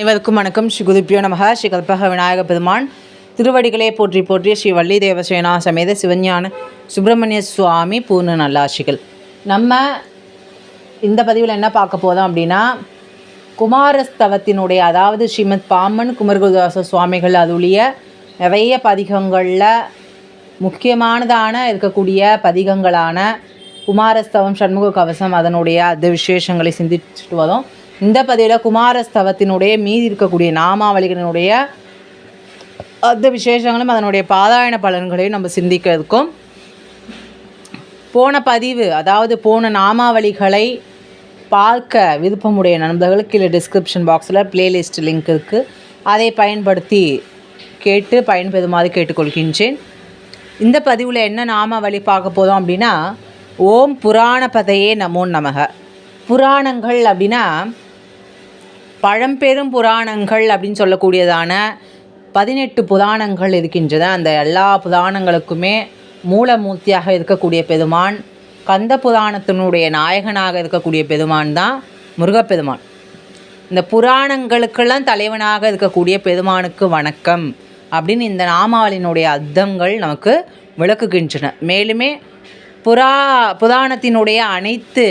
அனைவருக்கும் வணக்கம். ஸ்ரீ குருப்பியோ நமக. ஸ்ரீ கல்பக விநாயக பெருமான் திருவடிகளே போற்றி போற்றிய ஸ்ரீ வள்ளி தேவசேனா சமேத சிவஞான சுப்பிரமணிய சுவாமி பூர்ண நல்லாசிகள். நம்ம இந்த பதிவில் என்ன பார்க்க போதும் அப்படின்னா, குமாரஸ்தவத்தினுடைய, அதாவது ஸ்ரீமத் பாமன் குமரகுருதாச சுவாமிகள் அதுடைய நிறைய பதிகங்களில் முக்கியமானதான இருக்கக்கூடிய பதிகங்களான குமாரஸ்தவம், சண்முக கவசம், அதனுடைய அது விசேஷங்களை சிந்திச்சுட்டு வரோம். இந்த பதிவில் குமாரஸ்தவத்தினுடைய மீதி இருக்கக்கூடிய நாமாவளிகளினுடைய அந்த விசேஷங்களும் அதனுடைய பாராயண பலன்களையும் நம்ம சிந்திக்க இருக்கோம். போன பதிவு, அதாவது போன நாமாவளிகளை பார்க்க விருப்பமுடைய நண்பர்களுக்கு கீழே டிஸ்கிரிப்ஷன் பாக்ஸில் பிளேலிஸ்ட் லிங்க் இருக்குது. அதை பயன்படுத்தி கேட்டு பயன்பெறுமாறு கேட்டுக்கொள்கின்றேன். இந்த பதிவில் என்ன நாமாவளி பார்க்க போதும் அப்படின்னா, ஓம் புராணபதையே நமோ நமக. புராணங்கள் அப்படின்னா பழம்பெரும் புராணங்கள் அப்படின்னு சொல்லக்கூடியதான 18 புராணங்கள் இருக்கின்றன. அந்த எல்லா புராணங்களுக்குமே மூலமூர்த்தியாக இருக்கக்கூடிய பெருமான், கந்த புராணத்தினுடைய நாயகனாக இருக்கக்கூடிய பெருமான் தான் முருகப்பெருமான். இந்த புராணங்களுக்கெல்லாம் தலைவனாக இருக்கக்கூடிய பெருமானுக்கு வணக்கம் அப்படின்னு இந்த நாமாவளியினுடைய அர்த்தங்கள் நமக்கு விளக்குகின்றன. மேலுமே புராணத்தினுடைய அனைத்து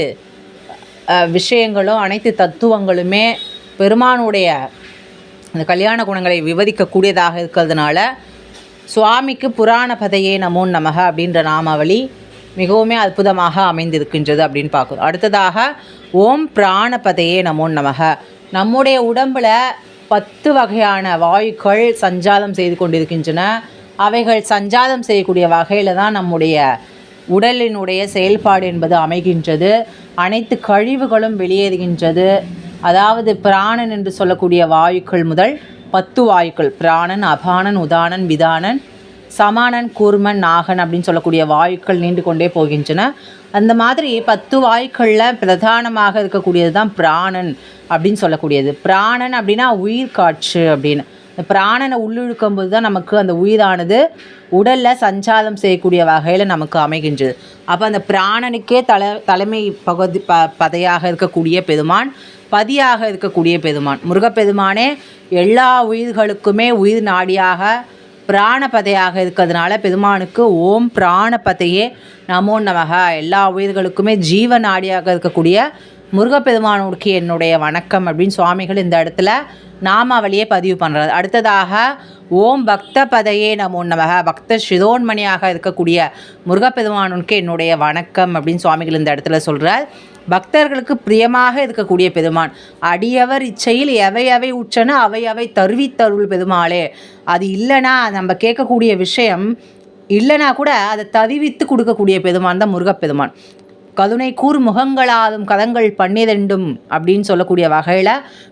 விஷயங்களும், அனைத்து தத்துவங்களுமே பெருமானுடைய அந்த கல்யாண குணங்களை விவரிக்கக்கூடியதாக இருக்கிறதுனால சுவாமிக்கு புராணபதையே நமோ நமக அப்படின்ற நாமாவளி மிகவும் அற்புதமாக அமைந்திருக்கின்றது அப்படின்னு பார்க்குறோம். அடுத்ததாக ஓம் பிராணபதையே நமோ நமக. நம்முடைய உடம்பில் 10 வகையான வாயுக்கள் சஞ்சாரம் செய்து கொண்டிருக்கின்றன. அவைகள் சஞ்சாரம் செய்யக்கூடிய வகையில் தான் நம்முடைய உடலினுடைய செயல்பாடு என்பது அமைகின்றது. அனைத்து கழிவுகளும் வெளியேறுகின்றது. அதாவது பிராணன் என்று சொல்லக்கூடிய வாயுக்கள் முதல் 10 வாயுக்கள், பிராணன், அபானன், உதானன், விதானன், சமானன், கூர்மன், நாகன் அப்படின்னு சொல்லக்கூடிய வாயுக்கள் நீண்டு கொண்டே போகின்றன. அந்த மாதிரி 10 வாயுக்களில் பிரதானமாக இருக்கக்கூடியது தான் பிராணன் அப்படின்னு சொல்லக்கூடியது. பிராணன் அப்படின்னா உயிர் காற்று அப்படின்னு. இந்த பிராணனை உள்ளிழுக்கும்போது தான் நமக்கு அந்த உயிரானது உடலில் சஞ்சாரம் செய்யக்கூடிய வகையில் நமக்கு அமைகின்றது. அப்போ அந்த பிராணனுக்கே தலைமை பதையாக இருக்கக்கூடிய பெருமான், பதியாக இருக்கக்கூடிய பெருமான் முருகப்பெருமானே எல்லா உயிர்களுக்குமே உயிர் நாடியாக பிராணபதையாக இருக்கிறதுனால பெருமானுக்கு ஓம் பிராணபதையே நமோ நமக. எல்லா உயிர்களுக்குமே ஜீவ நாடியாக இருக்கக்கூடிய முருகப்பெருமானுக்கு என்னுடைய வணக்கம் அப்படின்னு சுவாமிகள் இந்த இடத்துல நாமாவளியை பதிவு பண்ணுறாரு. அடுத்ததாக ஓம் பக்த பதையே நமோ நமக. பக்த சிரோன்மணியாக இருக்கக்கூடிய முருகப்பெருமானுக்கு என்னுடைய வணக்கம் அப்படின்னு சுவாமிகள் இந்த இடத்துல சொல்கிறார். பக்தர்களுக்கு பிரியமாக இருக்கக்கூடிய பெருமான், அடியவர் இச்சையில் எவை எவை உற்றன அவை அவை தருவித்தருள் பெருமாளே. அது இல்லைனா, நம்ம கேட்கக்கூடிய விஷயம் இல்லைனா கூட அதை தருவித்து கொடுக்கக்கூடிய பெருமான் தான் முருகப்பெருமான். கருணை கூர் முகங்களாலும் கதங்கள் 12 அப்படின்னு சொல்லக்கூடிய வகையில்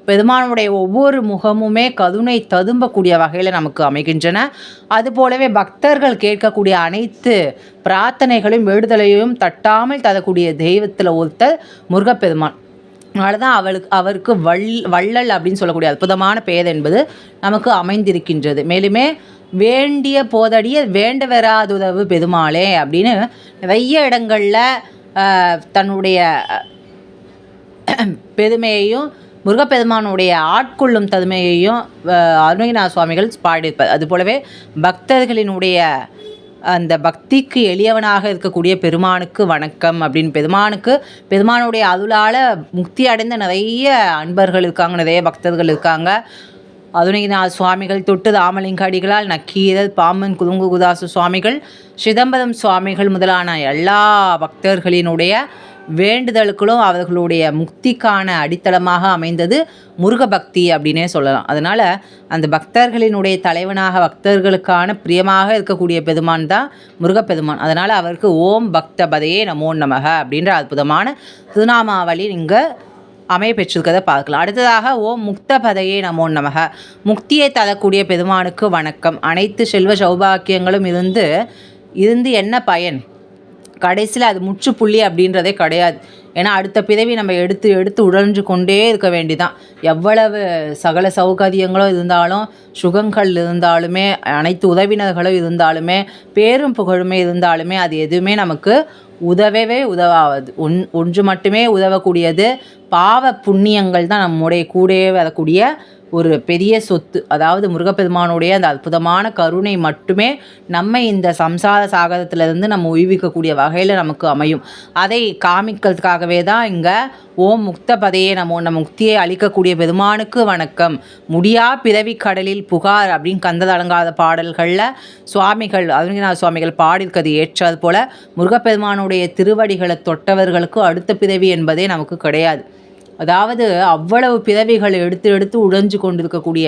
பெருமானுடைய ஒவ்வொரு முகமுமே கருணை ததும்பக்கூடிய வகையில் நமக்கு அமைகின்றன. அதுபோலவே பக்தர்கள் கேட்கக்கூடிய அனைத்து பிரார்த்தனைகளையும் வேண்டுதலையும் தட்டாமல் தரக்கூடிய தெய்வத்தில் ஒருத்தர் முருகப்பெருமான். அதனால தான் அவருக்கு வள்ளல் அப்படின்னு சொல்லக்கூடிய அற்புதமான பெயர் என்பது நமக்கு அமைந்திருக்கின்றது. மேலுமே வேண்டிய போதடிய வேண்ட வராதுதவு பெருமாளே அப்படின்னு நிறைய இடங்களில் தன்னுடைய பெருமையையும் முருகப்பெருமானுடைய ஆட்கொள்ளும் தன்மையையும் அருணகிரிநாத சுவாமிகள் பாடியிருப்பார். அதுபோலவே பக்தர்களினுடைய அந்த பக்திக்கு எளியவனாக இருக்கக்கூடிய பெருமானுக்கு வணக்கம் அப்படின்னு பெருமானுடைய அருளால் முக்தி அடைந்த நிறைய அன்பர்கள் இருக்காங்க, நிறைய பக்தர்கள் இருக்காங்க. அருணகிரிநாத சுவாமிகள் தொட்டு ராமலிங்க அடிகளால், நக்கீரர், பாமன் குமரகுருதாச சுவாமிகள், சிதம்பரம் சுவாமிகள் முதலான எல்லா பக்தர்களினுடைய வேண்டுதலுக்களும் அவர்களுடைய முக்திக்கான அடித்தளமாக அமைந்தது முருகபக்தி அப்படின்னே சொல்லலாம். அதனால் அந்த பக்தர்களினுடைய தலைவனாக, பக்தர்களுக்கான பிரியமாக இருக்கக்கூடிய பெருமான் தான் முருகப்பெருமான். அதனால் அவருக்கு ஓம் பக்த பதையே நமோ நமக அப்படின்ற அற்புதமான திருநாமாவளி நீங்கள் அமைய பெற்றிருக்கிறத பார்க்கலாம். அடுத்ததாக ஓம் முக்த பதையே நமோ நமக. முக்தியை தரக்கூடிய பெருமானுக்கு வணக்கம். அனைத்து செல்வ சௌபாக்கியங்களும் இருந்து என்ன பயன்? கடைசியில் அது முற்றுப்புள்ளி அப்படின்றதே கிடையாது. ஏன்னா அடுத்த பிறவி நம்ம எடுத்து உழன்று கொண்டே இருக்க வேண்டிதான். எவ்வளவு சகல சௌகரியங்களும் இருந்தாலும், சுகங்கள் இருந்தாலுமே, அனைத்து உறவினர்களும் இருந்தாலுமே, பேரும் புகழுமே இருந்தாலுமே அது எதுவுமே நமக்கு உதவவே உதவாது. ஒன்று மட்டுமே உதவக்கூடியது பாவ புண்ணியங்கள் தான் நம்முடைய கூடவே வரக்கூடிய ஒரு பெரிய சொத்து. அதாவது முருகப்பெருமானுடைய அந்த அற்புதமான கருணை மட்டுமே நம்மை இந்த சம்சார சாகரத்திலிருந்து நம்ம உய்விக்கக்கூடிய வகையில் நமக்கு அமையும். அதை காமிக்கிறதுக்காகவே தான் இங்கே ஓம் முக்த பதையே நம்ம முக்தியை அளிக்கக்கூடிய பெருமானுக்கு வணக்கம், முடியா பிறவி கடலில் புகார் அப்படின்னு கந்தது அலங்காத பாடல்களில் சுவாமிகள் அருணகிரிநாத சுவாமிகள் பாடியிருக்கிறது ஏற்றது போல் முருகப்பெருமானுடைய திருவடிகளை தொட்டவர்களுக்கு அடுத்த பிறவி என்பதே நமக்கு கிடையாது. அதாவது அவ்வளவு பிறவிகள் எடுத்து எடுத்து உடைஞ்சு கொண்டிருக்கக்கூடிய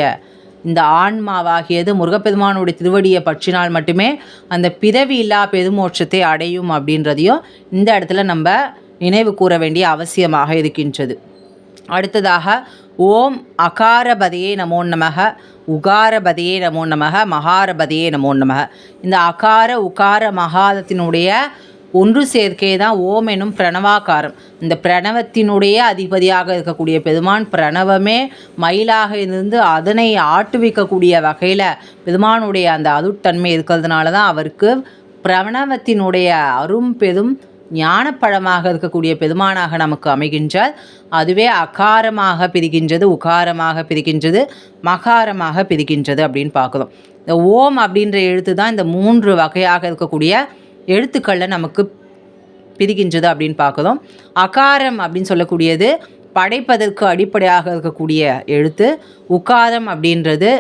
இந்த ஆன்மாவாகியது முருகப்பெருமானுடைய திருவடியை பற்றினால் மட்டுமே அந்த பிறவி இல்லா பெருமோட்சத்தை அடையும் அப்படின்றதையும் இந்த இடத்துல நம்ம நினைவு கூற வேண்டிய அவசியமாக இருக்கின்றது. அடுத்ததாக ஓம் அகாரபதியே நமோ நமக, உகாரபதியே நமோ நமக, மகாரபதியே நமோ நமக. இந்த அகார உகார மகாரத்தினுடைய ஒன்று சேர்க்கை தான் ஓம் எனும் பிரணவாகாரம். இந்த பிரணவத்தினுடைய அதிபதியாக இருக்கக்கூடிய பெருமான் பிரணவமே மயிலாக இருந்து அதனை ஆட்டுவிக்கக்கூடிய வகையில் பெருமானுடைய அந்த அருட்தன்மை இருக்கிறதுனால தான் அவருக்கு பிரணவத்தினுடைய அரும் பெரும் ஞானப்பழமாக இருக்கக்கூடிய பெருமானாக நமக்கு அமைகின்றார். அதுவே அகாரமாக பிரிக்கின்றது, உகாரமாக பிரிக்கின்றது, மகாரமாக பிரிக்கின்றது அப்படின்னு பார்க்குறோம். இந்த ஓம் அப்படின்ற எழுத்து தான் இந்த 3 வகையாக இருக்கக்கூடிய எழுத்துக்களில் நமக்கு பிரிக்கின்றது அப்படின்னு பார்க்குறோம். அகாரம் அப்படின்னு சொல்லக்கூடியது படைப்பதற்கு அடிப்படையாக இருக்கக்கூடிய எழுத்து. உகாரம் அப்படின்றது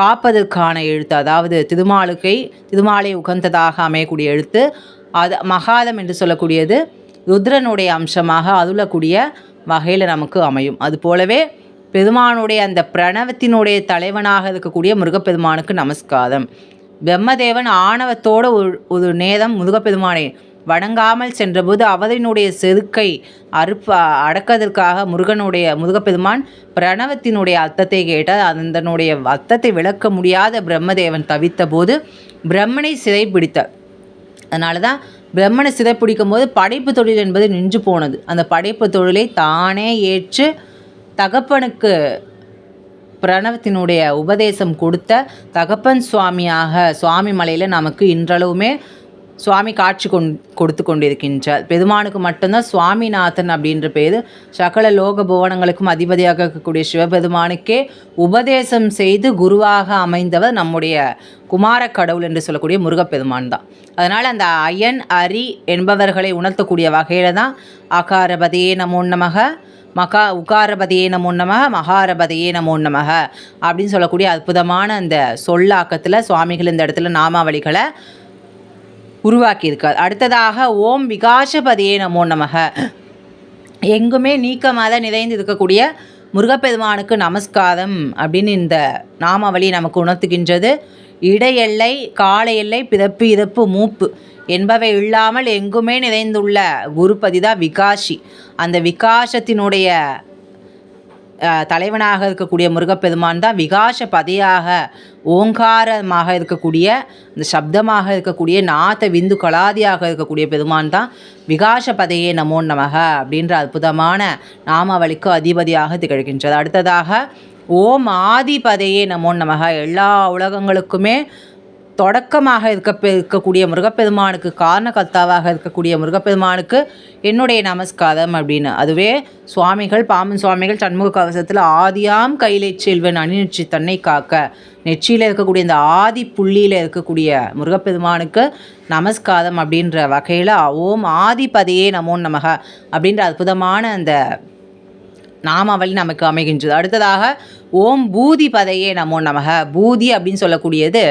காப்பதற்கான எழுத்து, அதாவது திருமாலை உகந்ததாக அமையக்கூடிய எழுத்து. அது மகாரம் என்று சொல்லக்கூடியது ருத்ரனுடைய அம்சமாக அருளக்கூடிய வகையில் நமக்கு அமையும். அது போலவே பெருமானுடைய அந்த பிரணவத்தினுடைய தலைவனாக இருக்கக்கூடிய முருகப்பெருமானுக்கு நமஸ்காரம். பிரம்மதேவன் ஆணவத்தோடு ஒரு நேரம் முருகப்பெருமானை வணங்காமல் சென்றபோது அவரினுடைய செருக்கை அடக்கதற்காக முருகப்பெருமான் பிரணவத்தினுடைய அர்த்தத்தை கேட்டால் அதனுடைய அர்த்தத்தை விளக்க முடியாத பிரம்மதேவன் தவித்த போது பிரம்மனை சிறைப்பிடித்தார். அதனால தான் பிரம்மனை சிறைப்பிடிக்கும் போது படைப்பு தொழில் என்பது நின்று போனது. அந்த படைப்பு தொழிலை தானே ஏற்று தகப்பனுக்கு பிரணவத்தினுடைய உபதேசம் கொடுத்த தகப்பன் சுவாமி மலையில் நமக்கு இன்றளவுமே சுவாமி காட்சி கொடுத்து கொண்டிருக்கின்றார். பெருமானுக்கு மட்டும்தான் சுவாமிநாதன் அப்படின்ற பேர். சகல லோக புவனங்களுக்கும் அதிபதியாக இருக்கக்கூடிய சிவபெருமானுக்கே உபதேசம் செய்து குருவாக அமைந்தவர் நம்முடைய குமார கடவுள் என்று சொல்லக்கூடிய முருகப்பெருமான் தான். அதனால் அந்த அயன் அரி என்பவர்களை உணர்த்தக்கூடிய வகையில் தான் அகாரபதியே நமோ நமக, உகாரபதியே நமோ நமக, மகாரபதியே நமோ நமக அப்படின்னு சொல்லக்கூடிய அற்புதமான அந்த சொல்லாக்கத்தில் சுவாமிகள் இந்த இடத்துல நாமாவளிகளை உருவாக்கியிருக்கார். அடுத்ததாக ஓம் விகாசபதியே நமோ நமக, எங்குமே நீக்கமாக நிறைந்து இருக்கக்கூடிய முருகப்பெருமானுக்கு நமஸ்காரம் அப்படின்னு இந்த நாமாவளி நமக்கு உணர்த்துகின்றது. இடையெல்லை, கால எல்லை, பிறப்பு இறப்பு மூப்பு என்பவை இல்லாமல் எங்குமே நிறைந்துள்ள குருபதி தான் விகாசி. அந்த விகாசத்தினுடைய தலைவனாக இருக்கக்கூடிய முருகப்பெருமான் தான் விகாச பதியாக ஓங்காரமாக இருக்கக்கூடிய இந்த சப்தமாக இருக்கக்கூடிய நாத விந்து கலாதியாக இருக்கக்கூடிய பெருமான் தான் விகாச பதையே நமோ நமக அப்படின்ற அற்புதமான நாமாவளிக்கு அதிபதியாக திகழ்கின்றது. அடுத்ததாக ஓம் ஆதிபதையே நமோ நமக, எல்லா உலகங்களுக்குமே தொடக்கமாக இருக்கக்கூடிய முருகப்பெருமானுக்கு, காரணகர்த்தாவாக இருக்கக்கூடிய முருகப்பெருமானுக்கு என்னுடைய நமஸ்காரம் அப்படின்னு. அதுவே சுவாமிகள் பாம்பன் சுவாமிகள் சண்முக கவசத்தில் ஆதியாம் கையிலை செல்வன் அணிநெற்றி தன்னை காக்க, நெற்றியில் இருக்கக்கூடிய இந்த ஆதி புள்ளியில் இருக்கக்கூடிய முருகப்பெருமானுக்கு நமஸ்காரம் அப்படின்ற வகையில் ஓம் ஆதிபதியே நமோ நமக அப்படின்ற அற்புதமான அந்த நாமாவளி நமக்கு அமைகின்றது. அடுத்ததாக ஓம் பூதி பதையே நமோ நமக. பூதி அப்படின்னு சொல்லக்கூடியது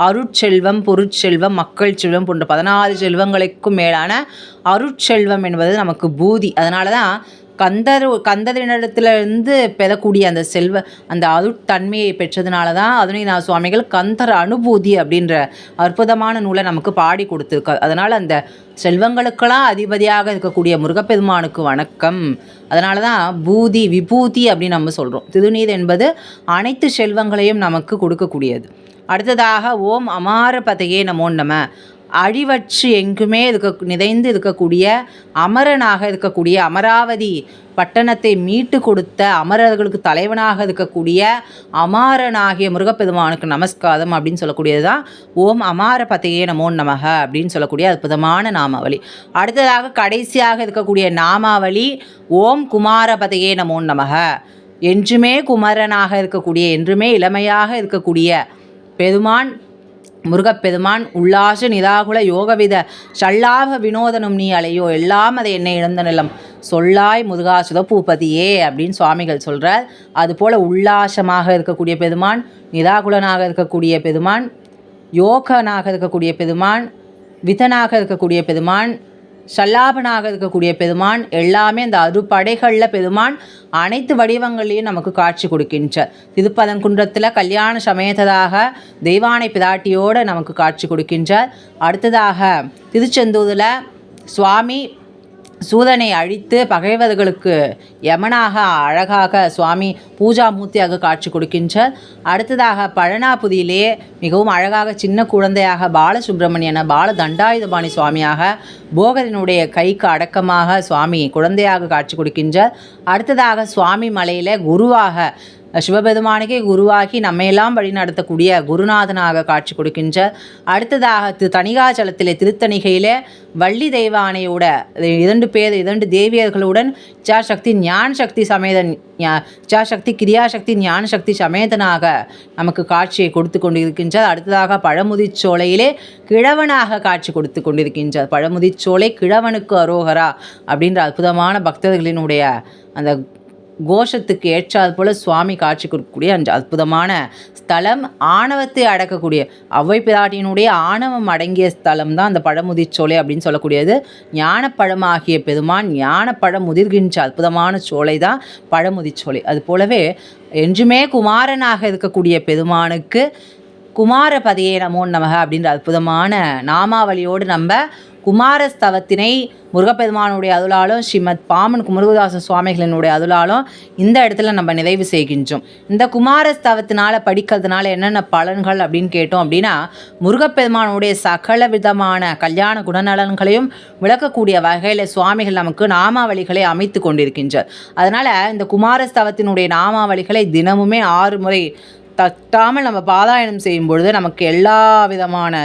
அருட்செல்வம், பொருட்செல்வம், மக்கள் செல்வம் போன்ற 14 செல்வங்களுக்கும் மேலான அருட்செல்வம் என்பது நமக்கு பூதி. அதனால தான் கந்தரிடத்திலிருந்து பெறக்கூடிய அந்த அந்த அருட்தன்மையை பெற்றதுனால தான் அருணகிரிநாத சுவாமிகள் கந்தர் அனுபூதி அப்படின்ற அற்புதமான நூலை நமக்கு பாடி கொடுத்துருக்கார். அதனால் அந்த செல்வங்களுக்கெல்லாம் அதிபதியாக இருக்கக்கூடிய முருகப்பெருமானுக்கு வணக்கம். அதனால தான் பூதி விபூதி அப்படின்னு நம்ம சொல்கிறோம். திருநீர் என்பது அனைத்து செல்வங்களையும் நமக்கு கொடுக்கக்கூடியது. அடுத்ததாக ஓம் அமாரபதையே நமோ நம. அழிவற்று எங்குமே நிறைந்து இருக்கக்கூடிய அமரனாக இருக்கக்கூடிய அமராவதி பட்டணத்தை மீட்டு கொடுத்த அமரர்களுக்கு தலைவனாக இருக்கக்கூடிய அமாரனாகிய முருகப்பெருமானுக்கு நமஸ்காரம் அப்படின்னு சொல்லக்கூடியது தான் ஓம் அமாரபதையே நமோ நமக அப்படின்னு சொல்லக்கூடிய அற்புதமான நாமாவளி. அடுத்ததாக கடைசியாக இருக்கக்கூடிய நாமாவளி ஓம் குமாரபதையே நமோ நமக. என்றுமே குமரனாக இருக்கக்கூடிய, என்றுமே இளமையாக இருக்கக்கூடிய பெருமான் முருகப்பெருமான் உல்லாச நிதாகுல யோகவித சல்லாப வினோதனும் நீ அலையோ எல்லாம் அதை என்னை இழந்த நிலம் சொல்லாய் முருகாசுத பூபதியே அப்படின்னு சுவாமிகள் சொல்கிறார். அதுபோல் உல்லாசமாக இருக்கக்கூடிய பெருமான், நிதாகுலனாக இருக்கக்கூடிய பெருமான், யோகனாக இருக்கக்கூடிய பெருமான், விதனாக இருக்கக்கூடிய பெருமான், சல்லாபனாக இருக்கக்கூடிய பெருமான், எல்லாமே அந்த அறுபடைகளில் பெருமான் அனைத்து வடிவங்களையும் நமக்கு காட்சி கொடுக்கின்றார். திருப்பதங்குன்றத்தில் கல்யாண சமேததாக தெய்வானை பிராட்டியோடு நமக்கு காட்சி கொடுக்கின்றார். அடுத்ததாக திருச்செந்தூரில் சுவாமி சூதனை அழித்து பகைவர்களுக்கு யமனாக அழகாக சுவாமி பூஜா மூர்த்தியாக காட்சி கொடுக்கின்றார். அடுத்ததாக பழனாபுரியிலே மிகவும் அழகாக சின்ன குழந்தையாக பாலசுப்ரமணியன பால தண்டாயுதபாணி சுவாமியாக போகரினுடைய கைக்கு அடக்கமாக சுவாமி குழந்தையாக காட்சி கொடுக்கின்றார். அடுத்ததாக சுவாமி மலையில் குருவாக சிவபெருமானுக்கே குருவாகி நம்மையெல்லாம் வழி நடத்தக்கூடிய குருநாதனாக காட்சி கொடுக்கின்றார். அடுத்ததாக தணிகாச்சலத்திலே திருத்தணிகையில் வள்ளி தெய்வானையோட இரண்டு தேவியர்களுடன் இச்சாசக்தி ஞான சக்தி சமேத இச்சாசக்தி கிரியாசக்தி ஞான சக்தி சமேதனாக நமக்கு காட்சியை கொடுத்து கொண்டிருக்கின்றார். அடுத்ததாக பழமுதிர்ச்சோலையிலே கிழவனாக காட்சி கொடுத்து கொண்டிருக்கின்றார். பழமுதிர்ச்சோலை கிழவனுக்கு அரோகரா அப்படின்ற அற்புதமான பக்தர்களினுடைய அந்த கோஷத்துக்கு ஏற்றாது போல் சுவாமி காட்சி கொடுக்கக்கூடிய அந்த அற்புதமான ஸ்தலம், ஆணவத்தை அடக்கக்கூடிய அவ்வை பிராட்டியினுடைய ஆணவம் அடங்கிய ஸ்தலம் தான் அந்த பழமுதிர்ச்சோலை அப்படின்னு சொல்லக்கூடியது. ஞானப்பழமாகிய பெருமான் ஞானப்பழம் முதிர்கின்ற அற்புதமான சோலை தான் பழமுதிர்ச்சோலை. அது போலவே என்றுமே குமாரனாக இருக்கக்கூடிய பெருமானுக்கு குமாரபதியே நமோ நமக அப்படின்ற அற்புதமான நாமாவளியோடு நம்ம குமாரஸ்தவத்தினை முருகப்பெருமானுடைய அருளாலும் ஸ்ரீமத் பாமன் குமரகுருதாச சுவாமிகளினுடைய அருளாலும் இந்த இடத்துல நம்ம நிறைவு செய்கின்றோம். இந்த குமாரஸ்தவத்தினால் படிக்கிறதுனால என்னென்ன பலன்கள் அப்படின்னு கேட்டோம் அப்படின்னா, முருகப்பெருமானுடைய சகல விதமான கல்யாண குணநலன்களையும் விளக்கக்கூடிய வகையில் சுவாமிகள் நமக்கு நாமாவளிகளை அமைத்து கொண்டிருக்கின்றார். அதனால் இந்த குமாரஸ்தவத்தினுடைய நாமாவளிகளை தினமுமே 6 முறை தட்டாமல் நம்ம பாராயணம் செய்யும் பொழுது நமக்கு எல்லா விதமான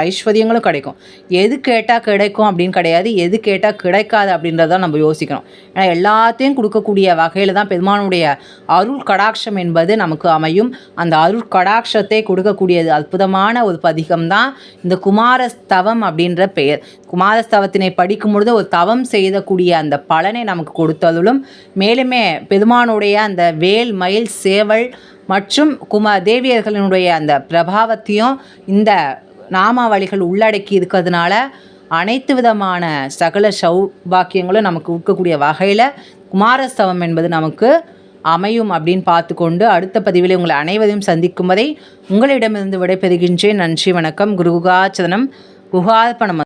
ஐஸ்வர்யங்களும் கிடைக்கும். எது கேட்டால் கிடைக்கும் அப்படின்னு கிடையாது, எது கேட்டால் கிடைக்காது அப்படின்றதான் நம்ம யோசிக்கணும். ஏன்னா எல்லாத்தையும் கொடுக்கக்கூடிய வகையில் தான் பெருமானுடைய அருள் கடாட்சம் என்பது நமக்கு அமையும். அந்த அருள் கடாட்சத்தை கொடுக்கக்கூடியது அற்புதமான ஒரு பதிகம்தான் இந்த குமாரஸ்தவம் அப்படின்ற பெயர். குமாரஸ்தவத்தினை படிக்கும் பொழுது ஒரு தவம் செய்யக்கூடிய அந்த பலனை நமக்கு கொடுத்ததும், மேலுமே பெருமானுடைய அந்த வேல் மயில் சேவல் மற்றும் தேவியர்களினுடைய அந்த பிரபாவத்தையும் இந்த நாமாவளிகள் உள்ளடக்கி இருக்கிறதுனால அனைத்து விதமான சகல சௌபாக்கியங்களும் நமக்கு இருக்கக்கூடிய வகையில் குமாரஸ்தவம் என்பது நமக்கு அமையும் அப்படின்னு பார்த்து கொண்டு அடுத்த பதிவில் உங்களை அனைவரையும் சந்திக்கும் வரை உங்களிடமிருந்து விடைபெறுகின்றேன். நன்றி, வணக்கம். குருகுகாச்சரணம் குகார்ப்பணம்.